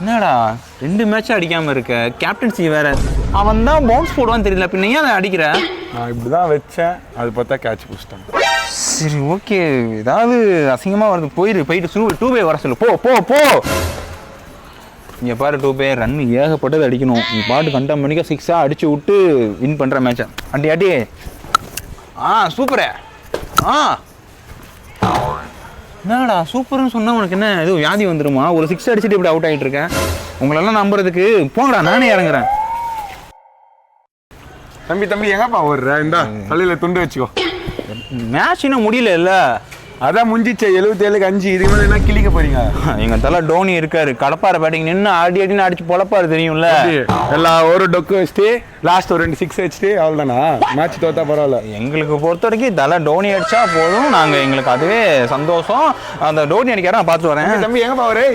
என்னடா 2 மேட்ச் அடிக்காம இருக்க, கேப்டன்சி வேற. அவன் தான் பவுன்ஸ் போடுவான்னு தெரியல, பின்ன ஏன் அதை அடிக்கிற? நான் இப்படிதான் வச்சேன், அது பார்த்தா கேட்ச் பிடிச்சிட்டேன். சரி ஓகே, ஏதாவது அசிங்கமா வருது, போயிட்டு 2 பை வர சொல்லு. போ போ போ. இங்கே பாரு 2 பை ரன் ஏகப்பட்டது அடிக்கணும். நீ பாட்டு கண்டம் மணிக்க 6 அடிச்சு விட்டு வின் பண்ற மேட்சை அடி. சூப்பரே. என்னடா சூப்பர்னு சொன்னா உனக்கு என்ன ஏதோ வியாதி வந்துருமா? ஒரு 6 அடிச்சுட்டு இப்படி அவுட் ஆகிட்டு இருக்கேன். உங்களெல்லாம் நம்புறதுக்கு போங்கடா, நானே இறங்குறேன். தம்பி எங்கப்பா ஓடுற? இந்த தலையில துண்டு வச்சுக்கோ. மேட்ச் இன்னும் முடியல இல்ல? அதான் முடிஞ்சிச்சு. 77க்கு 5. இதுக்கு மேலே என்ன கிளிக்க போறீங்க? எங்க தலை டோனி இருக்காரு, கடப்பார பேட்டிங் நின்று அடின்னு அடிச்சு பொழப்பாரு, தெரியும்ல. எல்லா ஒரு டொக்கு வச்சுட்டு லாஸ்ட் ஒரு 2 6 வச்சுட்டு அவ்வளோதானா? மேட்ச் தோத்தா பரவாயில்ல. எங்களுக்கு பொறுத்த வரைக்கும் தலை டோனி அடிச்சா போதும், எங்களுக்கு அதுவே சந்தோஷம். அந்த டோனி அடிக்கார நான் பார்த்து வரேன். தம்பி எங்கப்பா வரே?